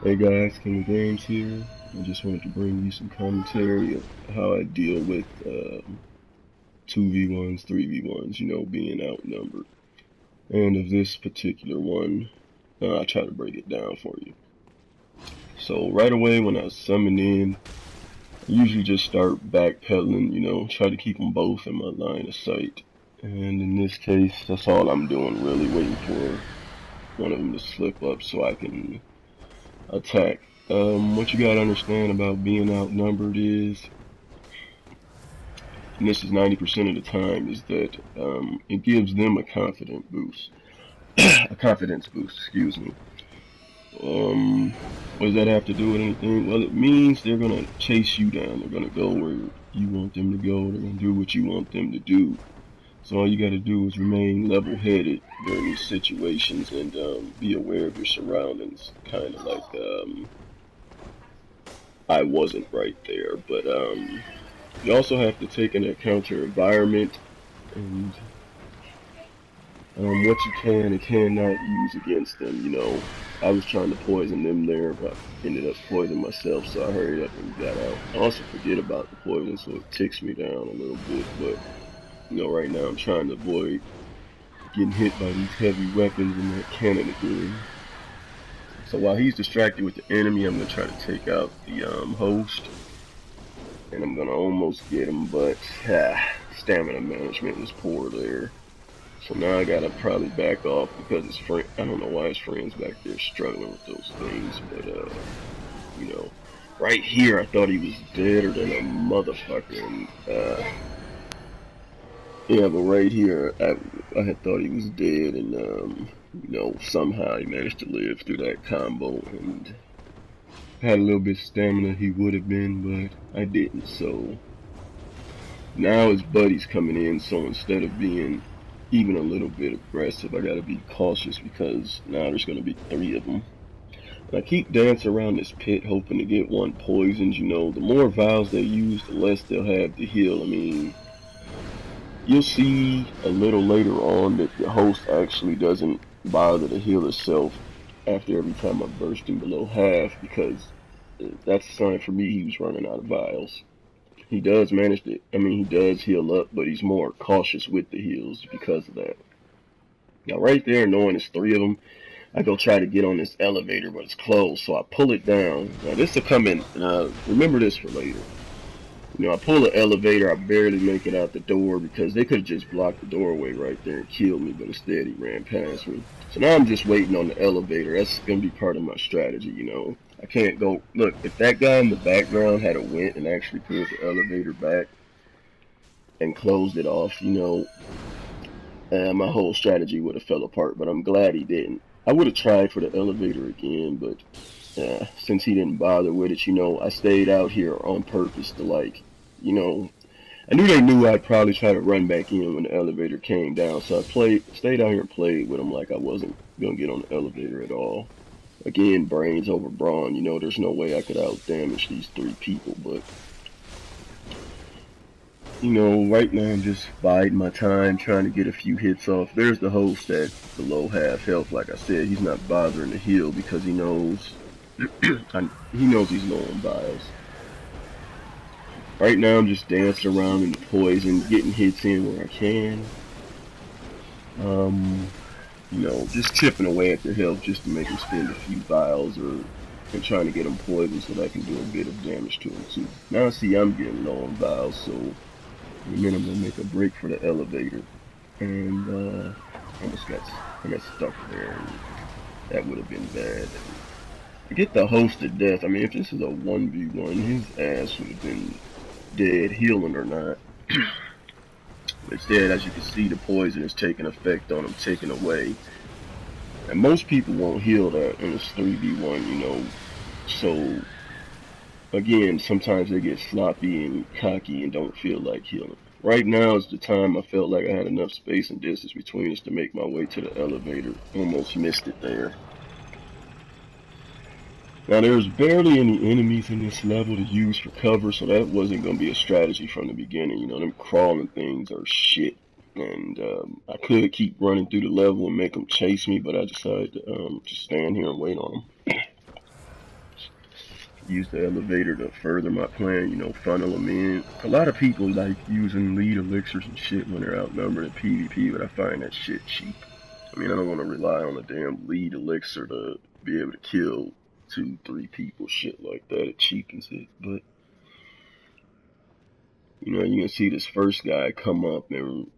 Hey guys, King of Games here. I just wanted to bring you some commentary of how I deal with 2v1s, 3v1s, being outnumbered. And of this particular one, I'll try to break it down for you. So right away when I summon in, I usually just start backpedaling, try to keep them both in my line of sight. And in this case, that's all I'm doing really, waiting for one of them to slip up so I can attack. What you gotta understand about being outnumbered is, and this is 90% of the time, is that it gives them a confidence boost. A confidence boost, excuse me. What does that have to do with anything? Well, it means they're gonna chase you down. They're gonna go where you want them to go. They're gonna do what you want them to do. So all you gotta do is remain level-headed during these situations and be aware of your surroundings. Kind of like I wasn't right there, but you also have to take into account your environment and what you can and cannot use against them. I was trying to poison them there, but ended up poisoning myself, so I hurried up and got out. I also forget about the poison, so it ticks me down a little bit, but right now I'm trying to avoid getting hit by these heavy weapons and that cannon again. So while he's distracted with the enemy, I'm going to try to take out the host. And I'm going to almost get him, but stamina management was poor there. So now I got to probably back off because his friend, I don't know why his friend's back there struggling with those things. But, right here I thought he was deader than a motherfucker. And, yeah, but right here I had thought he was dead, and somehow he managed to live through that combo and had a little bit of stamina he would have been, but I didn't. So now his buddy's coming in, so instead of being even a little bit aggressive, I gotta be cautious because now there's gonna be 3 of them. And I keep dancing around this pit hoping to get one poisoned. The more vials they use, the less they'll have to heal. I mean, you'll see a little later on that the host actually doesn't bother to heal itself after every time I burst through below half, because that's a sign for me he was running out of vials. He does manage to, he does heal up, but he's more cautious with the heals because of that. Now right there, knowing it's 3 of them, I go try to get on this elevator, but it's closed, so I pull it down. Now this will come in, remember this for later. I pull the elevator, I barely make it out the door because they could have just blocked the doorway right there and killed me, but instead he ran past me. So now I'm just waiting on the elevator. That's going to be part of my strategy. I can't go, look, if that guy in the background had a went and actually pulled the elevator back and closed it off, my whole strategy would have fell apart, but I'm glad he didn't. I would have tried for the elevator again, but since he didn't bother with it, I stayed out here on purpose to I knew they knew I'd probably try to run back in when the elevator came down, so I stayed out here and played with them like I wasn't gonna get on the elevator at all. Again, brains over brawn. There's no way I could out damage these 3 people, but right now I'm just biding my time, trying to get a few hits off. There's the host at below half health. Like I said, he's not bothering to heal because he knows he knows he's low on vials. Right now I'm just dancing around in the poison, getting hits in where I can. Just chipping away at their health just to make them spend a few vials and trying to get them poisoned so that I can do a bit of damage to them too. Now see I'm getting low on vials, so in a minute I'm gonna make a break for the elevator. And I got stuck there, and that would have been bad. Forget the host to death. I mean, if this is a 1v1, his ass would have been dead, healing or not. Instead, as you can see, the poison is taking effect on him, taking away. And most people won't heal that in this 3v1, So, again, sometimes they get sloppy and cocky and don't feel like healing. Right now is the time I felt like I had enough space and distance between us to make my way to the elevator. Almost missed it there. Now there's barely any enemies in this level to use for cover, so that wasn't going to be a strategy from the beginning. Them crawling things are shit. And I could keep running through the level and make them chase me, but I decided to just stand here and wait on them. use the elevator to further my plan, you know, funnel them in. A lot of people like using lead elixirs and shit when they're outnumbered in PvP, but I find that shit cheap. I mean, I don't want to rely on a damn lead elixir to be able to kill 2-3 people, shit like that. It cheapens it, but you know, you can see this first guy come up and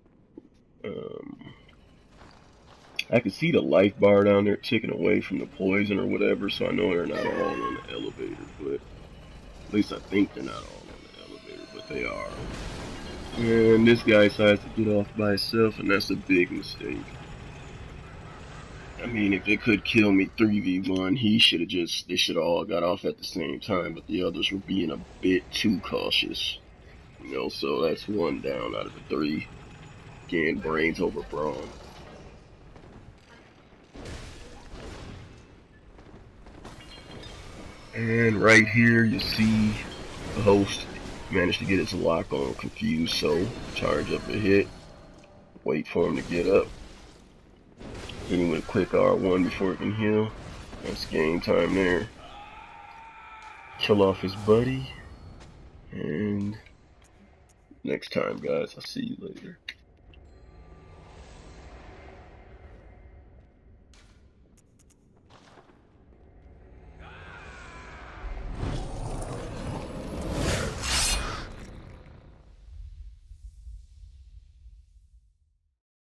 I can see the life bar down there ticking away from the poison or whatever, so I know they're not all on the elevator, but at least I think they're not all on the elevator, but they are. And this guy decides to get off by himself, and that's a big mistake. I mean, if it could kill me 3v1, they should have all got off at the same time, but the others were being a bit too cautious. You know, so that's one down out of the 3. Again, brains over brawn. And right here, you see the host managed to get his lock on confused, so charge up a hit, wait for him to get up, hit him with a quick R1 before he can heal. That's game time there. Kill off his buddy, and next time, guys, I'll see you later.